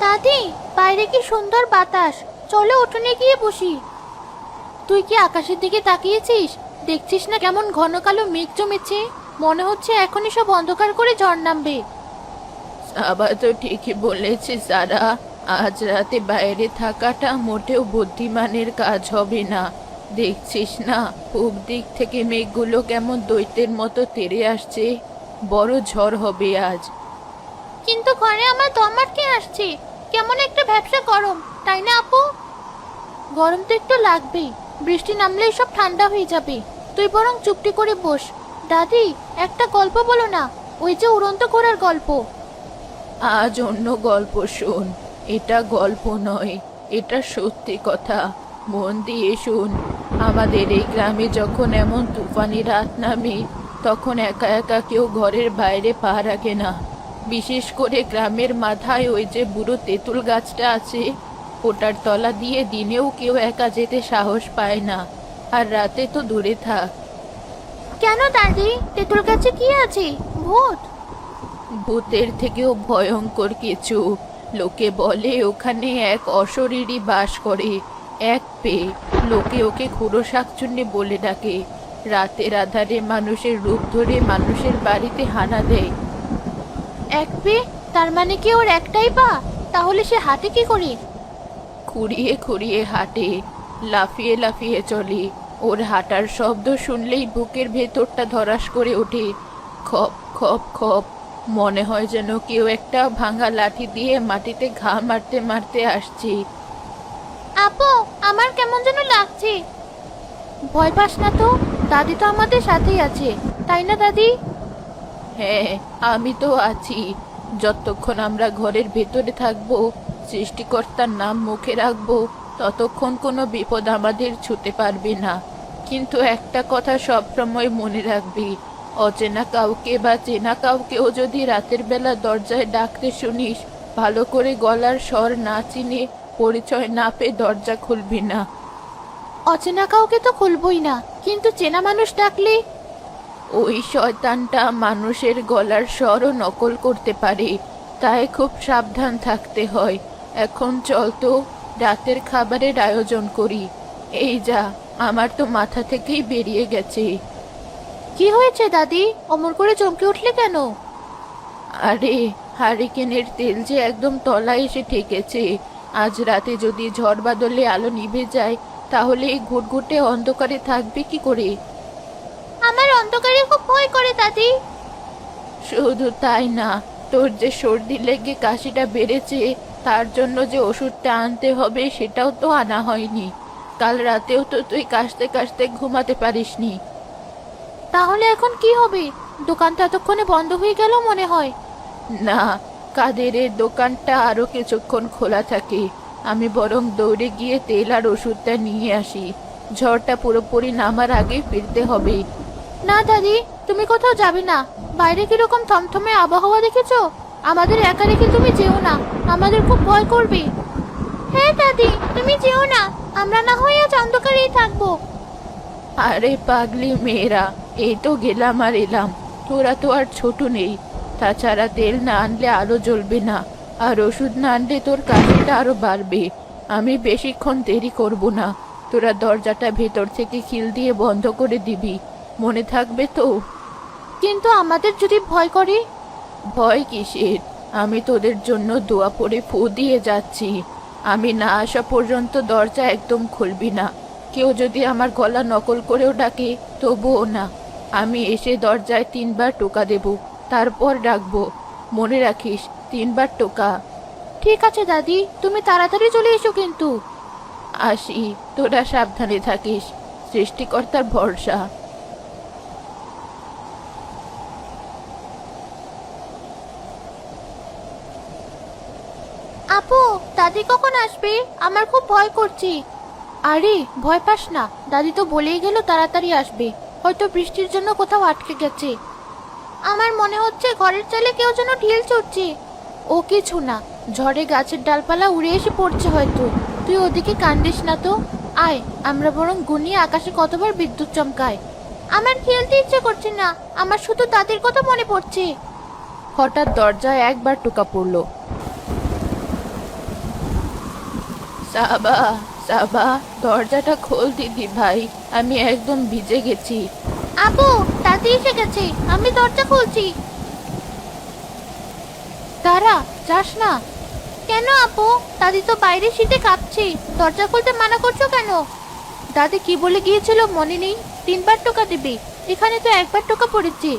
দাদি, বাইরে কি সুন্দর বাতাস, চলো উঠোনে গিয়ে বসি। তুই কি আকাশের দিকে তাকিয়েছিস? দেখছিস না কেমন ঘন কালো মেঘ জমেছে? মনে হচ্ছে এখনই সব অন্ধকার করে ঝড় নামবে। আবার তো ঠিকই বলেছে সারা। আজ রাতে বাইরে থাকাটা মোটেও বুদ্ধিমানের কাজ হবে না। দেখছিস না পূব দিক থেকে মেঘগুলো কেমন দৈত্যের মতো তেড়ে আসছে। বড় ঝড় হবে আজ। কিন্তু ঘরে আমার দম আটকে আসছে, কেমন একটা ভ্যাপসা গরম, তাই না আপু? গরম তো একটু লাগবেই, বৃষ্টি নামলেই সব ঠান্ডা হয়ে যাবে। তুই বরং চুপটি করে বস। দাদি, একটা গল্প বলো না, ওই যে উড়ন্ত ঘোড়ার গল্প। আজ অন্য গল্প শোন। এটা গল্প নয়, এটা সত্যি কথা। মন দিয়ে শোন। আমাদের এই গ্রামে যখন এমন তুফানি রাত নামে, তখন একা একা কেউ ঘরের বাইরে পা রাখে না। বিশেষ করে গ্রামের মাথায় ওই যে বুড়ো তেঁতুল গাছটা আছে, ওটার তলা দিয়ে দিনেও কেউ একা যেতে সাহস পায় না, আর রাতে তো দূরে থাক। কেন দাদি, তেঁতুল গাছে কি আছে? ভূত? ভূতের থেকেও ভয়ঙ্কর কিছু। লোকে বলে ওখানে এক অশরীরী বাস করে, এক পেয়ে। লোকে ওকে খুড়ো শাকচুন্নি বলে ডাকে। রাতের আধারে মানুষের রূপ ধরে মানুষের বাড়িতে হানা দেয়। এক পেয়ে? তার মানে কি ওর একটাই পা? তাহলে সে হাঁটে কি করে? খুঁড়িয়ে খুঁড়িয়ে হাঁটে, লাফিয়ে লাফিয়ে চলে। ওর হাঁটার শব্দ শুনলেই বুকের ভেতরটা ধরাস করে ওঠে। খপ খপ খপ, মনে হয় যেন কেউ একটা ভাঙা লাঠি দিয়ে মাটিতে ঘা মারতে মারতে আসছে। আপু, আমার কেমন যেন লাগছে। ভয় পাস না তো, দাদি তো আমাদের সাথেই আছে, তাই না দাদি? হ্যাঁ, আমি তো আছি। যতক্ষণ আমরা ঘরের ভেতরে থাকবো, সৃষ্টিকর্তার নাম মুখে রাখবো, ততক্ষণ কোনো বিপদ আমাদের ছুঁতে পারবে না। কিন্তু একটা কথা সব সময় মনে রাখবি, অচেনা কাউকে বা চেনা কাউকেও যদি রাতের বেলা দরজায় ডাকতে শুনিস, ভালো করে গলার স্বর না চিনে, পরিচয় না পেয়ে দরজা খুলবি না। অচেনা কাউকে তো খুলবই না, কিন্তু চেনা মানুষ ডাকলে? ওই শয়তানটা মানুষের গলার স্বরও নকল করতে পারে, তাই খুব সাবধান থাকতে হয়। এখন চল তো, রাতের খাবারের আয়োজন করি। এই যা, আমার তো মাথা থেকেই বেরিয়ে গেছে। কি হয়েছে দাদি, অমর করে চমকে উঠলে কেন? আরে, হারিকেনের তেল যে একদম তলায় এসে ঠেকেছে। আজ রাতে যদি ঝড় বাদলে আলো নিভে যায়, তাহলে এই ঘুটঘুটে অন্ধকারে থাকবে কি করে? আমার অন্ধকারে খুব ভয় করে দাদি। শুধু তাই না, তোর যে সর্দি লেগে কাশিটা বেড়েছে, তার জন্য যে ওষুধটা আনতে হবে সেটাও তো আনা হয়নি। কাল রাতেও তো তুই কাশতে কাশতে ঘুমাতে পারিসনি। তাহলে এখন কি হবে? দোকানটা এতক্ষণে বন্ধ হয়ে গেল মনে হয়। না, কাদেরের দোকানটা আরো কিছুক্ষণ খোলা থাকে। আমি বরং দৌড়ে গিয়ে তেল আর ওষুধটা নিয়ে আসি। ঝড়টা পুরোপুরি নামার আগে ফিরতে হবে। না দাদি, তুমি কোথাও যাবে না। বাইরে কিরকম থমথমে আবহাওয়া দেখেছো? আমাদের একা রেখে তুমি যেও না, আমাদের খুব ভয় করবে। হ্যাঁ দাদি, তুমি যেও না, আমরা না হয় আজ অন্ধকারেই থাকবো। আরে পাগলি মেয়েরা, এই তো গেলাম আর এলাম। তোরা তো আর ছোট নেই। তাছাড়া তেল না আনলে আলো জ্বলবে না, আর ওষুধ না আনলে তোর কাশিটা আরো বাড়বে। আমি বেশিক্ষণ দেরি করব না। তোরা দরজাটা ভেতর থেকে খিল দিয়ে বন্ধ করে দিবি, মনে থাকবে তো? কিন্তু আমাদের যদি ভয় করে? ভয় কিসের? আমি তোদের জন্য দোয়া পড়ে ফু দিয়ে যাচ্ছি। আমি না আসা পর্যন্ত দরজা একদম খুলবি না। কেউ যদি আমার গলা নকল করেও ডাকে, তবুও না। আমি এসে দরজায় 3বার টোকা দেব, তারপর ডাকবো। মনে রাখিস, 3বার টোকা। ঠিক আছে দাদি, তুমি তাড়াতাড়ি চলে এসো কিন্তু। আসি, তোরা সাবধানে থাকিস। সৃষ্টিকর্তার ভরসা। আপু, দাদি কখন আসবে? আমার খুব ভয় করছে। আরে ভয় পাস না, দাদি তো বলেই গেল তাড়াতাড়ি আসবে। হয়তো বৃষ্টির জন্য কোথাও আটকে গেছে। আমার মনে হচ্ছে ঘরের চালে কেউ যেন ঢিল ছুটছে। ও কিছু না, ঝড়ে গাছের ডালপালা উড়ে এসে পড়ছে হয়তো। তুই ওদিকে কান্দিস না তো। আয়, আমরা বরং গুনিয়ে আকাশে কতবার বিদ্যুৎ চমকায়। আমার খেলতে ইচ্ছে করছে না, আমার শুধু দাদির কথা মনে পড়ছে। হঠাৎ দরজায় একবার টোকা পড়লো। সাবা, সাবা, দরজাটা খোল দিদি ভাই, আমি একদম ভিজে গেছি। আপু, দাদি এসে গেছে, আমি দরজা খুলছি। তারা, যাস না। কেন আপু? দাদি তো বাইরে শীতে কাঁপছে, দরজা খুলতে মানা করছো কেন? দাদি কি বলে গিয়েছিল মনে নেই? 3 বার টোকা দেবে, এখানে তো 1 বার টোকা পড়েছে।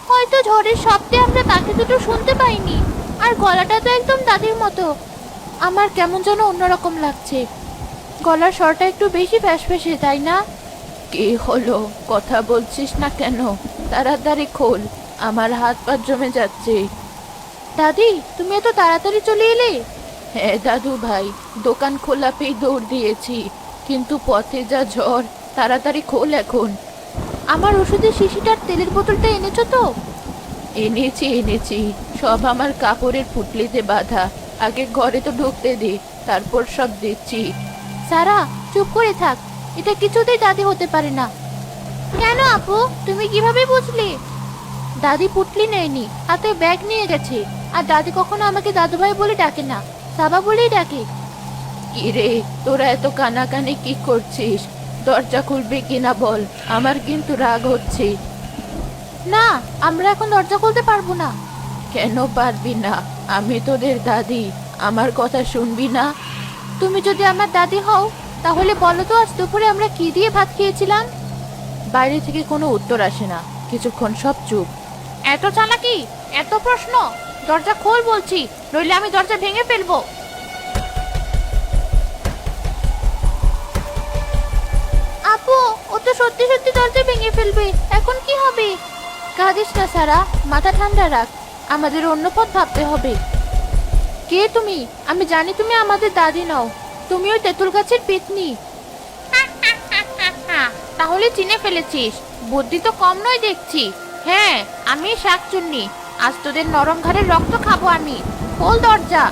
হয়তো ঝড়ের শব্দে আমরা তাকে দুটো শুনতে পাইনি। আর গলাটা তো একদম দাদির মতো। আমার কেমন যেন অন্যরকম লাগছে। গলার স্বরটা একটু বেশি ফ্যাসফ্যাসে, তাই না? কি হলো, কথা বলছিস না কেন? তাড়াতাড়ি খোল, আমার হাত পা জমে যাচ্ছে। দাদি, তুমি এত তাড়াতাড়ি চলে এলে? হ্যাঁ দাদু ভাই, দোকান খোলা পেয়ে দৌড় দিয়েছি, কিন্তু পথে যা ঝড়, তাড়াতাড়ি খোল এখন। আমার ওষুধের শিশিটার তেলের বোতলটা এনেছো তো? এনেছি এনেছি, সব আমার কাপড়ের পুটলিতে বাঁধা। আগে ঘরে তো ঢুকতে দে, তারপর সব দিচ্ছি। সারা, চুপ করে থাক, এটা কিছুতেই দাদি হতে পারে না। কেন আপু, তুমি কিভাবে বুঝলে? দাদি পুটলি নেয়নি, হাতে ব্যাগ নিয়ে গেছে। আর দাদি কখনো আমাকে দাদুভাই বলে ডাকে না, সাবা বলেই ডাকে। কিরে, তোরা এত কানাকানি কি করছিস? দরজা খুলবে কিনা বল, আমার কিন্তু রাগ হচ্ছে। না, আমরা এখন দরজা খুলতে পারবো না। কেন পারবি না? আমি তোদের দাদি, আমার কথা শুনবি না? তুমি যদি আমার দাদি হও, তাহলে বলো তো আজ দুপুরে আমরা কি দিয়ে ভাত খেয়েছিলাম? বাইরে থেকে কোনো উত্তর আসে না, কিছুক্ষণ সব চুপ। এত চালাকি, এত প্রশ্ন! দরজা খোল বলছি, নইলে আমি দরজা ভেঙে ফেলবো। আপু, ও তো সত্যি সত্যি দরজা ভেঙে ফেলবে, এখন কি হবে? কাঁদিস না সারা, মাথা ঠান্ডা রাখ, আমাদের অন্য পথ ভাবতে হবে। কে তুমি? আমি জানি তুমি আমাদের দাদি নও, তুমি ওই তেঁতুল গাছের পেতনি। তাহলে চিনে ফেলেছিস, বুদ্ধি তো কম নয় দেখছি। হ্যাঁ, আমি শাকচুন্নি, আজ তোদের নরম ঘাড়ের রক্ত খাবো আমি। খোল দরজা।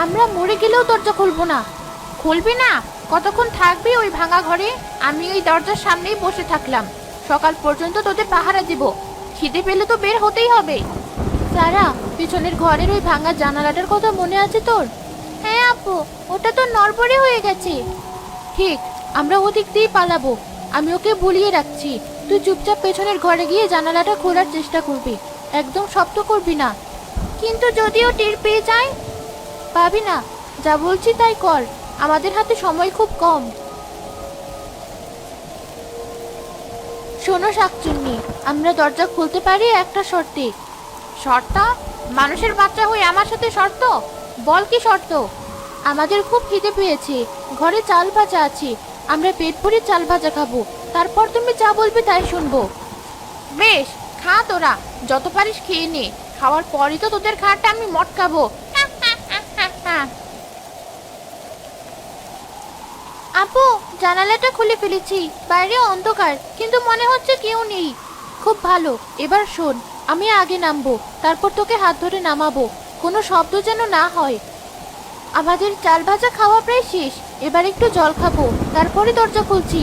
আমরা মরে গেলেও দরজা খুলবো না। খুলবি না? কতক্ষণ থাকবি ওই ভাঙা ঘরে? আমি ওই দরজার সামনেই বসে থাকলাম, সকাল পর্যন্ত তোদের পাহারা দিব। খিদে পেলে তো বের হতেই হবে। সারা, পিছনের ঘরের ওই ভাঙা জানালাটার কথা মনে আছে তোর? হ্যাঁ আপু, ওটা তো নড়বড়ে হয়ে গেছে। ঠিক, আমরা ওদিক দিয়ে পালাবো। আমি ওকে ভুলিয়ে রাখছি, তুই চুপচাপ পেছনের ঘরে গিয়ে জানালাটা খোলার চেষ্টা করবি, একদম শব্দ করবি না। কিন্তু যদি ও টের পেয়ে যায়? পাবি না, যা বলছি তাই কর, আমাদের হাতে সময় খুব কম। শোনো শাকচুন্নি, আমরা দরজা খুলতে পারি একটা শর্তে। শর্ত? মানুষের বাচ্চা হয়ে আমার সাথে শর্ত? বল কি শর্ত? আমাদের খুব খিদে পেয়েছে, ঘরে চাল ভাজা আছে, আমরা পেট ভরে চাল ভাজা খাবো, তারপর তুমি যা বলবে তাই শুনবো। বেশ, খা তোরা, যত পারিস খেয়ে নে, খাওয়ার পরই তো তোদের খাওয়াটা আমি মটকাবো। আপু, জানালাটা খুলে ফেলেছি, বাইরে অন্ধকার, কিন্তু মনে হচ্ছে কেউ নেই। খুব ভালো, এবার শোন, আমি আগে নামবো, তারপর তোকে হাত ধরে নামাবো, কোনো শব্দ যেন না হয়। আমাদের চাল ভাজা খাওয়া প্রায় শেষ, এবার একটু জল খাবো, তারপরে দরজা খুলছি।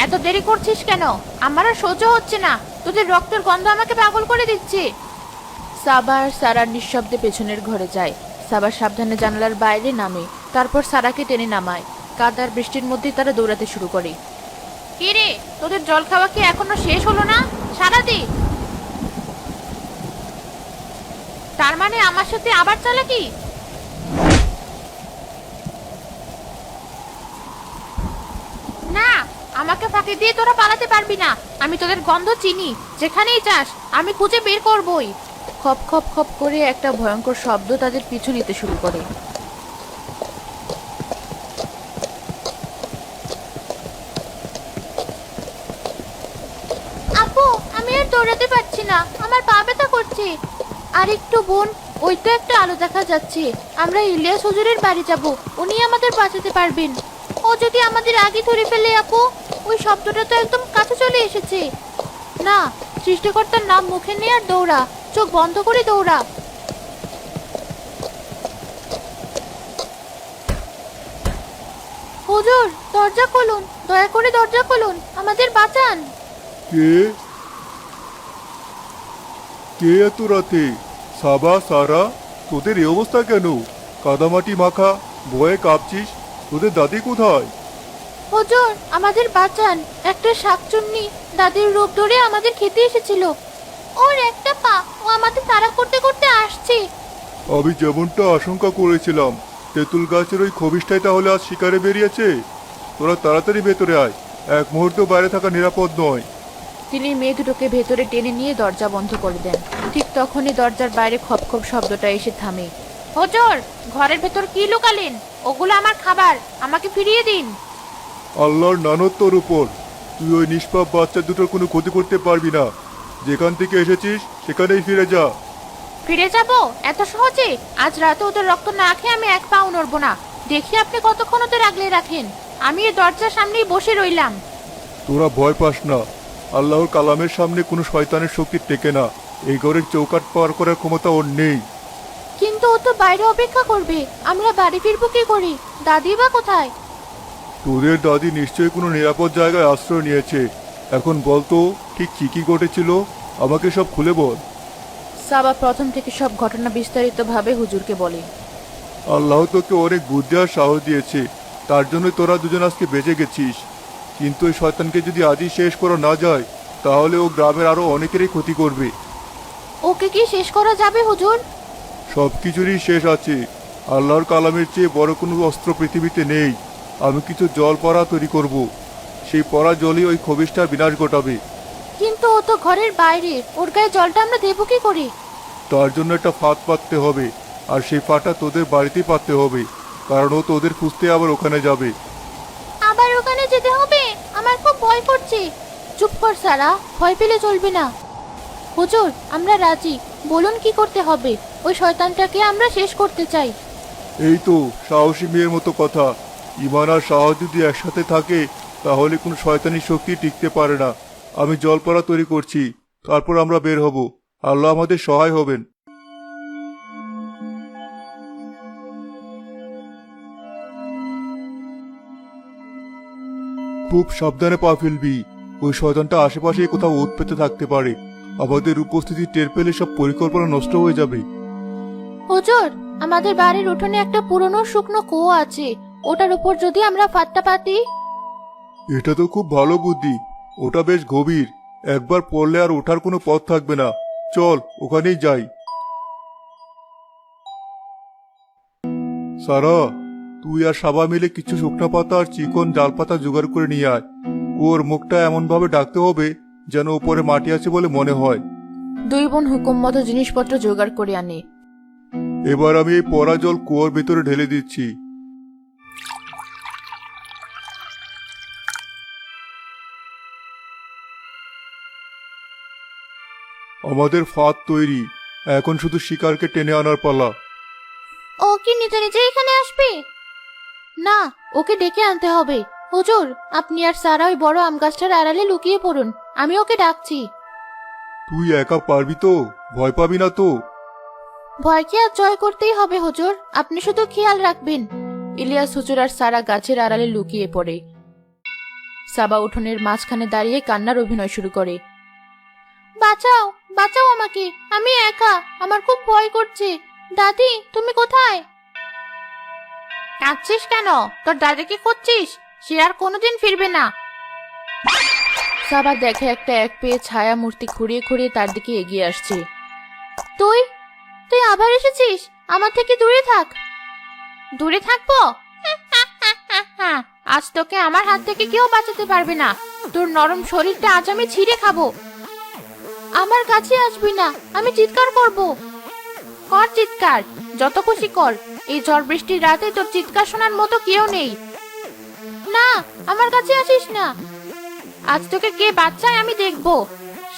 এত দেরি করছিস কেন? আমার আর সহ্য হচ্ছে না, তোদের রক্তের গন্ধ আমাকে পাগল করে দিচ্ছে। সাবা আর সারা নিঃশব্দে পেছনের ঘরে যায়। সাবা সাবধানে জানালার বাইরে নামে, তারপর সারাকে টেনে নামায়। কাদার বৃষ্টির মধ্যে তারা দৌড়াতে শুরু করে। কি রে, তোদের জল খাওয়া কি এখনো শেষ হলো না? সারা দে। তার মানে আমার সাথে আবার চালাকি? না, আমাকে ফাঁকি দিয়ে তোরা পালাতে পারবি না। আমি তোদের গন্ধ চিনি, যেখানেই যাস আমি খুঁজে বের করবই। খপ খপ খপ করে একটা ভয়ঙ্কর শব্দ তাদের পিছু নিতে শুরু করে। আপু, আমি আর দৌড়াতে পারছি না, আমার পা ব্যথা করছে। আর একটু বোন, ওই তো একটা আলো দেখা যাচ্ছে, আমরা ইলিয়াস হুজুরের বাড়ি যাব, উনি আমাদের বাঁচাতে পারবেন। ও যদি আমাদের আগে ধরে ফেলে আপু, ওই শব্দটা তো একদম কাছে চলে এসেছে। না, সৃষ্টিকর্তার নাম মুখে নিয়ে আর দৌড়া, চোখ বন্ধ করে দৌড়া। হুজুর, দরজা খুলুন, দয়া করে দরজা খুলুন, আমাদের বাঁচান। কে কে এত রাতে? সাবা, সারা, তোদের এই অবস্থা কেন? কাদামাটি মাখা, ভয়ে কাঁপছিস? তোদের দাদি কোথায়? হুজুর আমাদের বাঁচান, একটা শাকচুন্নি দাদির রূপ ধরে আমাদের খেতে এসেছিল। ওর একটা পা, ও আমাদের তাড়া করতে করতে আসছে। আমি যেমনটা আশঙ্কা করেছিলাম, তেঁতুল গাছের ওই খবিশটাই তাহলে আজ শিকারে বেরিয়েছে। তোরা তাড়াতাড়ি ভেতরে আয়, এক মুহূর্ত বাইরে থাকা নিরাপদ নয়। তিনি মেয়ে দুটোকে ভেতরে টেনে নিয়ে দরজা বন্ধ করে দেন। ঠিক তখনই দরজার বাইরে খপ খপ শব্দটা এসে থামে। হুজুর, ঘরের ভেতর কি লুকালেন? ওগুলো আমার খাবার, আমাকে ফিরিয়ে দিন। আল্লাহর নানত তোর উপর। তুই ওই নিষ্পাপ বাচ্চা দুটোর কোনো ক্ষতি করতে পারবি না। যেখান থেকে এসেছিস সেখানেই ফিরে যা। ফিরে যাব এত সহজে? আজ রাতে ওদের রক্ত না খেয়ে আমি এক পাও নড়বো না। দেখি আপনি কতক্ষণ ওদের আগলে রাখেন। আমি এই দরজার সামনেই বসে রইলাম। তোরা ভয় পাস না। আল্লাহর কালামের সামনে কোনো শয়তানের শক্তি টেকে না। এই ঘরের চৌকাট পার করার ক্ষমতা ওর নেই। কিন্তু ও তো বাইরে অপেক্ষা করবে, আমরা বাড়ি ফিরবো কি করি? দাদি বা কোথায়? তোদের দাদি নিশ্চয়ই কোনো নিরাপদ জায়গায় আশ্রয় নিয়েছে। এখন বলতো ঠিক কি কি ঘটেছিল, আমাকে সব খুলে বল। সাবা প্রথম থেকে সব ঘটনা বিস্তারিতভাবে হুজুরকে বলে। আল্লাহ তোকে অনেক বুদ্ধি আর সাহস দিয়েছে, তার জন্য তোরা দুজন আজকে বেঁচে গেছিস। কিন্তু ওই শয়তানকে যদি আজই শেষ করা না যায়, তাহলে ও গ্রামের আরো অনেকেরই ক্ষতি করবে। ওকে কি শেষ করা যাবে হুজুর? সব কিছুরই শেষ আছে। আল্লাহর কালামের চেয়ে বড় কোনো অস্ত্র পৃথিবীতে নেই। আমি কিছু জল পড়া তৈরি করব। সেই পড়া জলই ওই খবিশটার বিনাশ ঘটাবে। কিন্তু ও তো ঘরের বাইরে, ওর গায়ে জলটা আমরা দেবো কি করে? তার জন্য একটা ফাঁদ পাততে হবে, আর সেই ফাঁদটা তোদের বাড়িতেই পাততে হবে, কারণ ও তোদের খুঁজতে আবার ওখানে যাবে। আবার ওখানে যেতে হবে? আমার খুব ভয় করছে। চুপ কর সারা, ভয় পেলে চলবে না। হুজুর আমরা রাজি, বলুন কি করতে হবে? ওই শয়তানটাকে আমরা শেষ করতে চাই। এই তো সাহসী মেয়ের মতো কথা। ইমান আর সাহস যদি একসাথে থাকে, তাহলে কোনো শয়তানি শক্তি টিকতে পারে না। আমি জলপড়া তৈরি করছি, তারপর আমরা বের হব। আল্লাহ আমাদের সহায় হবেন। খুব সাবধানে পা ফেলবি। ওই শয়তানটা আশেপাশে কোথাও ওত পেতে থাকতে পারে। আমাদের উপস্থিতি টের পেলে সব পরিকল্পনা নষ্ট হয়ে যাবে। হুজুর আমাদের বাড়ির উঠোনে একটা পুরনো শুকনো কুয়ো আছে, ওটার উপর যদি আমরা ফাঁদটা পাতি। এটা তো খুব ভালো বুদ্ধি। ওটা বেশ গভীর, একবার পড়লে আর ওঠার কোনো পথ থাকবে না। চল ওখানেই যাই। সারা, তুই আর সাবা মিলে কিছু শুকনো পাতা আর চিকন ডাল পাতা জোগাড় করে নিয়ে আয়। ওর মুখটা এমন ভাবে ডাকতে হবে যেন উপরে মাটি আছে বলে মনে হয়। দুই বোন হুকুম মতো জিনিসপত্র জোগাড় করে আনে। এবার আমি এই পড়া জল কুয়োর ভেতরে ঢেলে দিচ্ছি। আমাদের ফাঁদ তৈরি, এখন শুধু শিকারকে টেনে আনার পালা। ও কি নিজে নিজে এখানে আসবে? না, ওকে ডেকে আনতে হবে। হুজুর আপনি আর সারা ওই বড় আম গাছটার আড়ালে লুকিয়ে পড়ুন, আমি ওকে ডাকছি। তুই একা পারবি তো? ভয় পাবি না তো? ভয়কে আর জয় করতেই হবে হুজুর, আপনি শুধু খেয়াল রাখবেন। ইলিয়াস হুজুর আর সারা গাছের আড়ালে লুকিয়ে পড়ে। সাবা উঠোনের মাঝখানে দাঁড়িয়ে কান্নার অভিনয় শুরু করে। বাঁচাও, বাঁচাও আমাকে, আমি একা, আমার খুব ভয় করছে। দাদি তুমি কোথায়? কাঁদছিস কেন? তোর দাদিকে খুঁজছিস? সে আর কোনোদিন ফিরবে না। সাবা দেখে একটা এক পেয়ে ছায়া মূর্তি খুঁড়িয়ে খুঁড়িয়ে তার দিকে এগিয়ে আসছে। তুই তুই আবার এসেছিস? আমার থেকে দূরে থাক। দূরে থাকবো? আজ তোকে আমার হাত থেকে কেউ বাঁচাতে পারবে না। তোর নরম শরীরটা আজ আমি ছিঁড়ে খাবো। আমার কাছে আসবি না, আমি চিৎকার করব। কর চিৎকার, যত খুশি কর। এই ঝড় বৃষ্টির রাতে তোর চিৎকার শোনার মতো কেউ নেই। না, আমার কাছে আসিস না। আজ তোকে কে বাচ্চায় আমি দেখবো।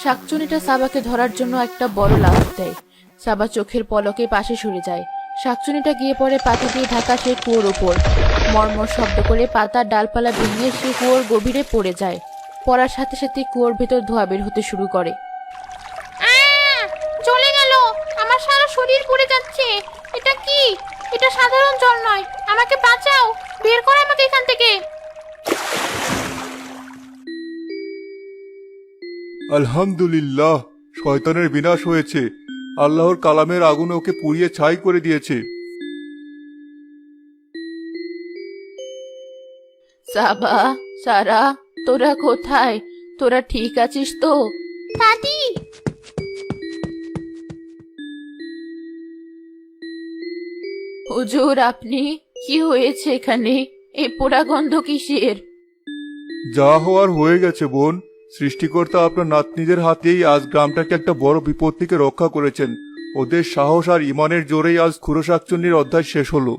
শাকচুনিটা সাবাকে ধরার জন্য একটা বড় লাফ দেয়। সাবা চোখের পলকে পাশে সরে যায়। শাকচুনিটা গিয়ে পড়ে পাতা দিয়ে ঢাকা সেই কুয়োর ওপর। মর্মর শব্দ করে পাতার ডালপালা ভেঙে সে কুয়োর গভীরে পড়ে যায়। পড়ার সাথে সাথে কুয়োর ভেতর ধোঁয়া বের হতে শুরু করে। চলে গেল, আমার সারা শরীর পুড়ে যাচ্ছে। এটা কি? এটা সাধারণ জল নয়, আমাকে বাঁচাও, বের কর আমাকে এখান থেকে। আলহামদুলিল্লাহ, শয়তানের বিনাশ হয়েছে। আল্লাহর কালামের আগুনে ওকে পুড়িয়ে ছাই করে দিয়েছে। সাবা, সারা, তোরা কোথায়? তোরা ঠিক আছিস তো? দাদি, হুজুর, আপনি? কি হয়েছে এখানে? এ পোড়া গন্ধ কিসের? যা হওয়ার হয়ে গেছে বোন। সৃষ্টিকর্তা আপনার নাতনিদের হাতেই আজ গ্রামটাকে একটা বড় বিপদ থেকে রক্ষা করেছেন। ওদের সাহস আর ইমানের জোরেই আজ খুরো শাকচুন্নির অধ্যায় শেষ হলো।